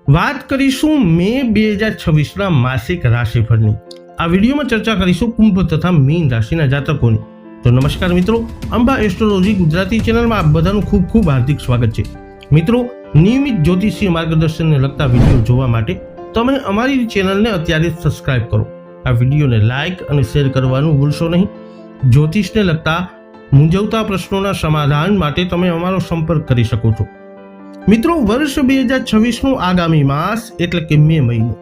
વાત કરીશું મે 2026ના માસિક રાશિફળની। આ વિડીયોમાં ચર્ચા કરીશું કુંભ તથા મીન રાશિના જાતકોની। તો નમસ્કાર મિત્રો, અંબા એસ્ટ્રોલોજી ગુજરાતી ચેનલમાં આપ બધાનું ખૂબ ખૂબ હાર્દિક સ્વાગત છે। મિત્રો, નિયમિત જ્યોતિષીય માર્ગદર્શનને લગતા વિડીયો જોવા માટે તમે અમારી ચેનલને અત્યારે સબસ્ક્રાઇબ કરો। આ વિડીયોને લાઇક અને શેર કરવાનું ભૂલશો નહીં। જ્યોતિષને લગતા મૂંઝવતા પ્રશ્નોના સમાધાન માટે તમે અમારો સંપર્ક કરી શકો છો। મિત્રો, વર્ષ 2026નું આગામી માસ એટલે કે મે મહિનો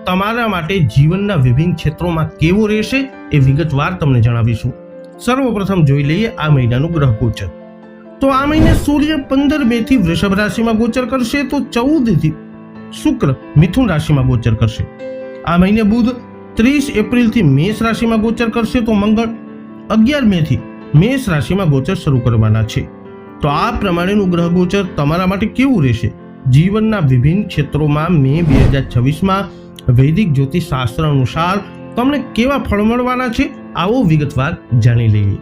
તમારા માટે જીવનના વિભિન્ન ક્ષેત્રોમાં કેવો રહેશે એ વિગતવાર તમને જણાવીશું। સર્વપ્રથમ જોઈ લઈએ આ મહિનાનું ગ્રહ ગોચર। તો આ મહિને સૂર્ય 15 મેથી વૃષભ રાશિમાં ગોચર કરશે, તો 14 થી શુક્ર મિથુન રાશિમાં ગોચર કરશે। આ મહિને બુધ 30 એપ્રિલથી મેષ રાશિમાં ગોચર કરશે, તો મંગળ 11 મેથી મેષ રાશિમાં ગોચર શરૂ કરવાના છે। તો આ પ્રમાણેનું ગ્રહ ગોચર તમારા માટે કેવું રહેશે જીવનના વિભિન્ન ક્ષેત્રોમાં મે 2026માં વૈદિક જ્યોતિષ શાસ્ત્ર અનુસાર તમને કેવા ફળ મળવાના છે, આવો વિગતવાર જાણી લઈએ।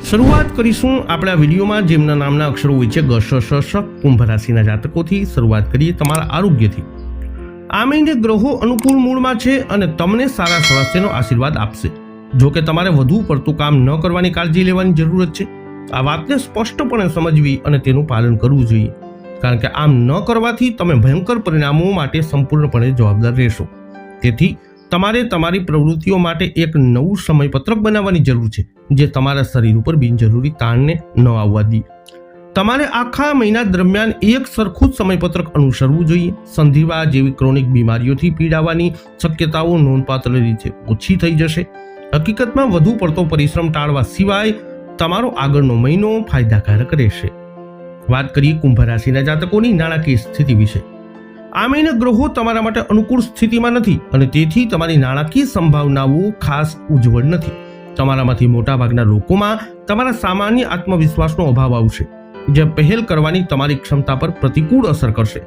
શરૂઆત કરીશું આપણા વિડીયોમાં જેમના નામના અક્ષરો હોય છે ગ, શ, શ, શ, કુંભ રાશિના જાતકોથી। શરૂઆત કરીએ તમારા આરોગ્યથી। આ મહિને ગ્રહો અનુકૂળ મૂળમાં છે અને તમને સારા સ્વાસ્થ્યનો આશીર્વાદ આપશે। જો કે તમારે વધુ પડતું કામ ન કરવાની કાળજી લેવાની જરૂરત છે। આ વાતને સ્પષ્ટપણે સમજવી અને તેનું પાલન કરવું જોઈએ, કારણ કે આમ ન કરવાથી તમે ભયંકર પરિણામો માટે સંપૂર્ણપણે જવાબદાર રહેશો। તેથી તમારે તમારી પ્રવૃત્તિઓ માટે એક નવું સમયપત્રક બનાવવાની જરૂર છે, જે તમારા શરીર ઉપર બિનજરૂરી તાણને ન આવવા દે। તમારે આખા મહિના દરમિયાન એક સરખું જ સમયપત્રક અનુસરવું જોઈએ। સંધિવા જેવી ક્રોનિક બીમારીઓથી પીડાવાની શક્યતાઓ નોંધપાત્ર રીતે ઓછી થઈ જશે। હકીકતમાં વધુ પડતો પરિશ્રમ ટાળવા સિવાય તમારો આગળનો મહિનો ફાયદાકારક રહેશે। વાત કરીએ કુંભ રાશિના જાતકોની નાણાકીય સ્થિતિ વિશે। આ મહિને ગ્રહો તમારા માટે અનુકૂળ સ્થિતિમાં નથી અને તેથી તમારી નાણાકીય સંભાવનાઓ ખાસ ઉજ્જવળ નથી। તમારામાંથી મોટાભાગના લોકોમાં તમારા સામાન્ય આત્મવિશ્વાસનો અભાવ આવશે, જે પહેલ કરવાની તમારી ક્ષમતા પર પ્રતિકૂળ અસર કરશે।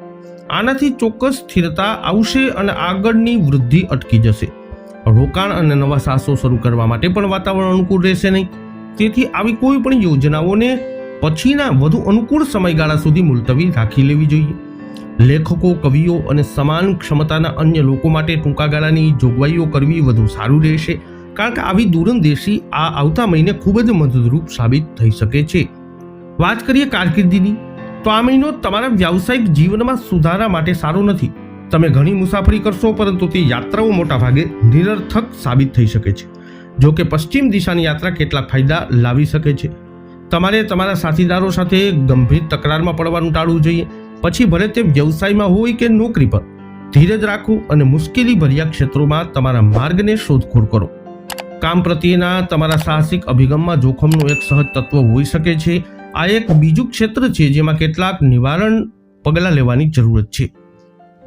આનાથી ચોક્કસ સ્થિરતા આવશે અને આગળની વૃદ્ધિ અટકી જશે। રોકાણ અને નવા સાહસો શરૂ કરવા માટે પણ વાતાવરણ અનુકૂળ રહેશે નહીં। તેથી આવી કોઈ પણ યોજનાઓને પછીના વધુ અનુકૂળ સમયગાળા સુધી મુલતવી રાખી લેવી જોઈએ। લેખકો, કવિઓ અને સમાન ક્ષમતાના અન્ય લોકો માટે ટૂંકા ગાળાની જોગવાઈઓ કરવી વધુ સારું રહેશે, કારણ કે આવી દૂરંદેશી આવતા મહિને ખૂબ જ મદદરૂપ સાબિત થઈ શકે છે। વાત કરીએ કારકિર્દીની, તો આ મહિનો તમારા વ્યાવસાયિક જીવનમાં સુધારા માટે સારો નથી। તમે ઘણી મુસાફરી કરશો, પરંતુ તે યાત્રાઓ મોટા ભાગે નિરર્થક સાબિત થઈ શકે છે। જો કે પશ્ચિમ દિશાની યાત્રા કેટલાક ફાયદા લાવી શકે છે। તમારે તમારા સાથીદારો સાથે ગંભીર તકરારમાં પડવાનું ટાળવું જોઈએ। પછી ભલે તે વ્યવસાયમાં હોય કે નોકરી પર, ધીરજ રાખો અને મુશ્કેલી ભર્યા ક્ષેત્રોમાં તમારા માર્ગને શોધખોળ કરો। કામ પ્રત્યેના તમારા સાહસિક અભિગમમાં જોખમનું એક સહજ તત્વ હોઈ શકે છે। આ એક બીજું ક્ષેત્ર છે જેમાં કેટલાક નિવારણ પગલાં લેવાની જરૂરત છે।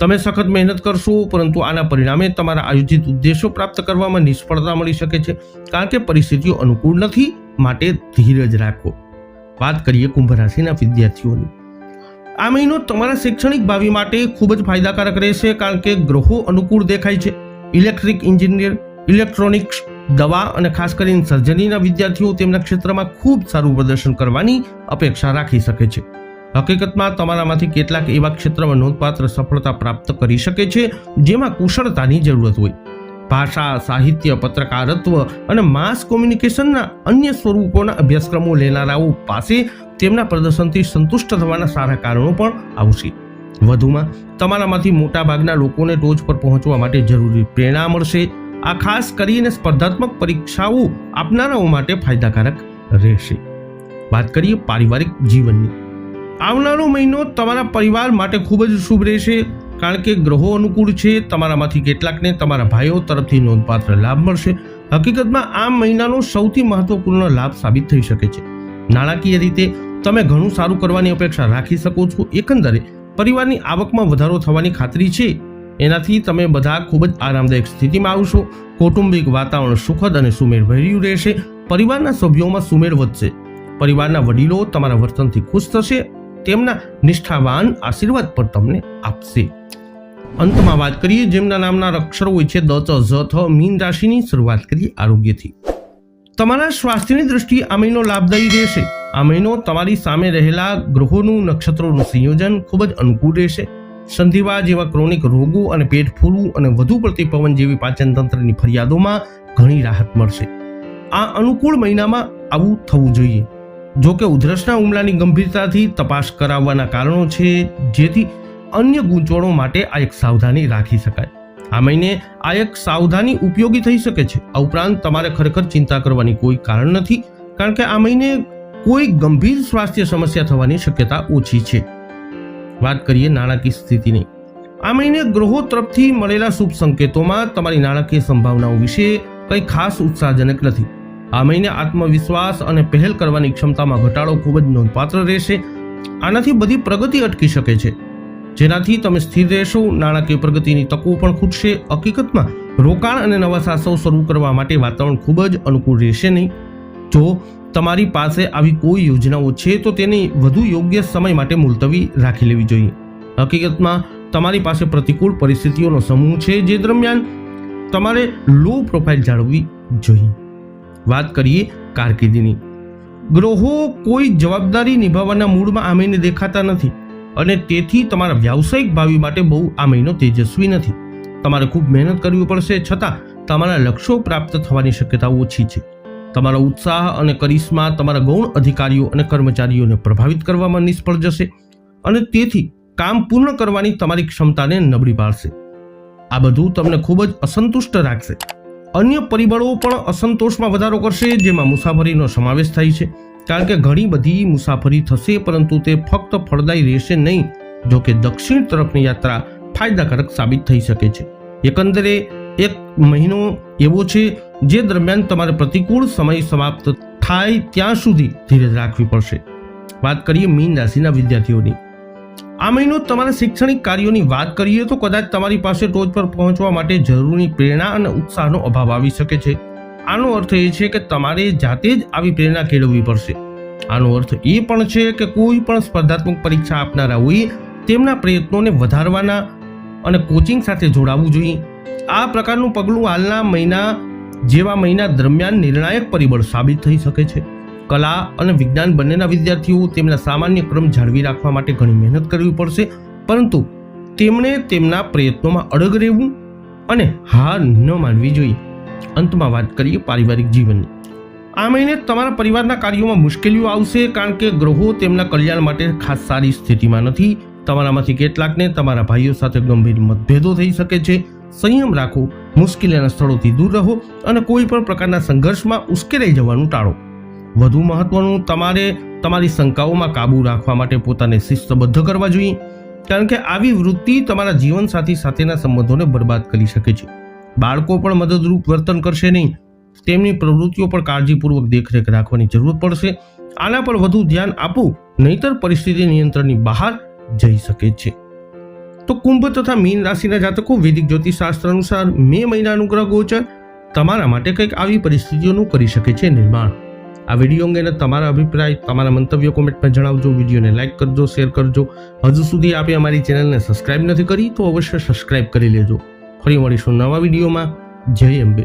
તમે સખત મહેનત કરશો, પરંતુ આના પરિણામે તમારા આયોજિત ઉદ્દેશો પ્રાપ્ત કરવામાં નિષ્ફળતા મળી શકે છે, કારણ કે પરિસ્થિતિઓ અનુકૂળ નથી, માટે ધીરજ રાખો। વાત કરીએ કુંભ રાશિના વિદ્યાર્થીઓની। આ મહિનો તમારા શૈક્ષણિક ભાવિ માટે ખૂબ જ ફાયદાકારક રહેશે, કારણ કે ગ્રહો અનુકૂળ દેખાય છે। ઇલેક્ટ્રિક એન્જિનિયર, ઇલેક્ટ્રોનિક્સ, દવા અને ખાસ કરીને સર્જરીના વિદ્યાર્થીઓ તેમના ક્ષેત્રમાં ખૂબ સારું પ્રદર્શન કરવાની અપેક્ષા રાખી શકે છે। હકીકતમાં તમારામાંથી કેટલાક એવા ક્ષેત્રમાં નોંધપાત્ર સફળતા પ્રાપ્ત કરી શકે છે જેમાં કુશળતાની જરૂરત હોય। ભાષા, સાહિત્ય, પત્રકારત્વ અને માસ કોમ્યુનિકેશનના અન્ય સ્વરૂપોના અભ્યાસક્રમો લેનારાઓ પાસે તેમના પ્રદર્શનથી સંતુષ્ટ થવાના સારા કારણો પણ આવશે। વધુમાં તમારામાંથી મોટાભાગના લોકોને ટોચ પર પહોંચવા માટે જરૂરી પ્રેરણા મળશે। આ ખાસ કરીને સ્પર્ધાત્મક પરીક્ષાઓ આપનારાઓ માટે ફાયદાકારક રહેશે। વાત કરીએ પારિવારિક જીવનની। આવનારો મહિનો તમારા પરિવાર માટે ખૂબ જ શુભ રહેશે, કારણ કે ગ્રહો અનુકૂળ છે। તમારામાંથી કેટલાકને તમારા ભાઈઓ તરફથી નોંધપાત્ર લાભ મળશે। હકીકતમાં આ મહિનાનો સૌથી મહત્વપૂર્ણ લાભ સાબિત થઈ શકે છે। નાણાકીય રીતે તમે ઘણું સારું કરવાની અપેક્ષા રાખી શકો છો। એકંદરે પરિવારની આવકમાં વધારો થવાની ખાતરી છે। એનાથી તમે બધા ખૂબ જ આરામદાયક સ્થિતિમાં આવશો। કૌટુંબિક વાતાવરણ સુખદ અને સુમેળભર્યું રહેશે। પરિવારના સભ્યોમાં સુમેળ વધશે। પરિવારના વડીલો તમારા વર્તનથી ખુશ થશે, તેમના નિષ્ઠાવાન આશીર્વાદ પર તમને આપશે। અંતમાં વાત કરીએ જેમના નામના અક્ષરો હોય છે દ, ચ, ઝ, થ, મીન રાશિની। શરૂઆત કરીએ આરોગ્યથી। તમારા સ્વાસ્થ્યની દ્રષ્ટિએ આ મહિનો લાભદાયી રહેશે। આ મહિનો તમારી સામે રહેલા ગ્રહોનું નક્ષત્રોનું સંયોજન ખૂબ જ અનુકૂળ રહેશે। સંધિવા જેવા ક્રોનિક રોગો અને પેટ ફૂલવું અને વધુ પડતી પવન જેવી પાચન તંત્રની ફરિયાદોમાં ઘણી રાહત મળશે. આ અનુકૂળ મહિનામાં આવું થવું જોઈએ. જો કે ઉધરસના હુમલાની ગંભીરતાથી તપાસ કરાવવાના કારણો છે, જેથી અન્ય ગૂંચવણો માટે આ એક સાવધાની રાખી શકાય. આ મહિને આ એક સાવધાની ઉપયોગી થઈ શકે છે. આ ઉપરાંત તમારે ખરેખર ચિંતા કરવાની કોઈ કારણ નથી, કારણ કે આ મહિને કોઈ ગંભીર સ્વાસ્થ્ય સમસ્યા થવાની શક્યતા ઓછી છે. વાત કરીએ નાણાકીય સ્થિતિની. આ મહિને ગ્રહો તરફથી મળેલા શુભ સંકેતોમાં તમારી નાણાકીય સંભાવનાઓ વિશે કંઈ ખાસ ઉત્સાહજનક નથી. આ મહિને આત્મવિશ્વાસ અને પહેલ કરવાની ક્ષમતામાં ઘટાડો ખૂબ જ નોંધપાત્ર રહેશે. આનાથી બધી પ્રગતિ અટકી શકે છે, જેનાથી તમે સ્થિર રહેશો. નાણાકીય પ્રગતિની તકો પણ ખૂટશે. હકીકતમાં રોકાણ અને નવા સાહસો શરૂ કરવા માટે વાતાવરણ ખૂબ જ અનુકૂળ રહેશે નહીં. જો તમારી પાસે આવી કોઈ યોજનાઓ છે તો તેને વધુ યોગ્ય સમય માટે મુલતવી રાખી લેવી જોઈએ. હકીકતમાં તમારી પાસે પ્રતિકૂળ પરિસ્થિતિઓનો સમૂહ છે, જે દરમિયાન તમારે લો પ્રોફાઇલ જાળવવી જોઈએ. વાત કરીએ કારકિર્દીની. ગ્રહો કોઈ જવાબદારી નિભાવવાના મૂડમાં આ મહિને દેખાતા નથી અને તેથી તમારા વ્યાવસાયિક ભાવિ માટે બહુ આ મહિનો તેજસ્વી નથી. તમારે ખૂબ મહેનત કરવી પડશે, છતાં તમારા લક્ષ્યો પ્રાપ્ત થવાની શક્યતા ઓછી છે. તમારો ઉત્સાહ અને કરિશ્મા તમારા ગૌણ અધિકારીઓ અને કર્મચારીઓને પ્રભાવિત કરવામાં નિષ્ફળ જશે અને તેથી કામ પૂર્ણ કરવાની તમારી ક્ષમતાને નબળી પાડશે. આ બધું તમને ખૂબ જ અસંતુષ્ટ રાખશે. અન્ય પરિબળો પણ અસંતોષમાં વધારો કરશે, જેમાં મુસાફરીનો સમાવેશ થાય છે, કારણ કે ઘણી બધી મુસાફરી થશે, પરંતુ તે ફક્ત ફળદાયી રહેશે નહીં. જો કે દક્ષિણ તરફની યાત્રા ફાયદાકારક સાબિત થઈ શકે છે. એકંદરે એક મહિનો એવો છે જે દરમિયાન તમારે પ્રતિકૂળ સમય સમાપ્ત થાય ત્યાં સુધી ધીરજ રાખવી પડશે. વાત કરીએ મીન રાશિના વિદ્યાર્થીઓની. આ મહિનો તમારા શૈક્ષણિક કાર્યોની વાત કરીએ તો કદાચ તમારી પાસે ટોચ પર પહોંચવા માટે જરૂરી પ્રેરણા અને ઉત્સાહનો અભાવ આવી શકે છે. આનો અર્થ એ છે કે તમારે જાતે જ આવી પ્રેરણા કેળવવી પડશે. આનો અર્થ એ પણ છે કે કોઈ પણ સ્પર્ધાત્મક પરીક્ષા આપનારાઓએ તેમના પ્રયત્નોને વધારવાના અને કોચિંગ સાથે જોડાવવું જોઈએ. આ પ્રકારનું પગલું હાલના મહિના જેવા મહિના દરમિયાન નિર્ણાયક પરિબળ સાબિત થઈ શકે છે. કલા અને વિજ્ઞાન બંનેના વિદ્યાર્થીઓ તેમના સામાન્ય ક્રમ જાળવી રાખવા માટે ઘણી મહેનત કરવી પડશે, પરંતુ તેમણે તેમના પ્રયત્નોમાં અડગ રહેવું અને હાર ન માનવી જોઈએ. અંતમાં વાત કરીએ પારિવારિક જીવનની. આ મહિને તમારા પરિવારના કાર્યોમાં મુશ્કેલીઓ આવશે, કારણ કે ગ્રહો તેમના કલ્યાણ માટે ખાસ સારી સ્થિતિમાં નથી. તમારામાંથી કેટલાકને તમારા ભાઈઓ સાથે ગંભીર મતભેદો થઈ શકે છે. સંયમ રાખો, મુશ્કેલીના સ્થળોથી દૂર રહો અને કોઈ પણ પ્રકારના સંઘર્ષમાં ઉશ્કેરાઈ જવાનું ટાળો. વધુ મહત્વનું, તમારે તમારી શંકાઓમાં કાબૂ રાખવા માટે પોતાને શિસ્તબદ્ધ કરવા જોઈએ, કારણ કે આવી વૃત્તિ તમારા જીવનસાથી સાથેના સંબંધોને બરબાદ કરી શકે છે. બાળકો પણ મદદરૂપ વર્તન કરશે નહીં. તેમની પ્રવૃત્તિઓ પર કાળજીપૂર્વક દેખરેખ રાખવાની જરૂર પડશે. આના પર વધુ ધ્યાન આપવું, નહીતર પરિસ્થિતિ નિયંત્રણની બહાર જઈ શકે છે. તો કુંભ તથા મીન રાશિના જાતકો, વૈદિક જ્યોતિષશાસ્ત્ર અનુસાર મે મહિનાનું ગ્રહ ગોચર તમારા માટે કંઈક આવી પરિસ્થિતિઓનું કરી શકે છે નિર્માણ. આ વિડીયો અંગેના તમારા અભિપ્રાય, તમારા મંતવ્યો કોમેન્ટમાં જણાવજો. વિડીયોને લાઇક કરજો, શેર કરજો. હજુ સુધી આપે અમારી ચેનલને સબસ્ક્રાઇબ નથી કરી તો અવશ્ય સબસ્ક્રાઇબ કરી લેજો. ફરી મળીશું નવા વિડીયોમાં. જય અંબે.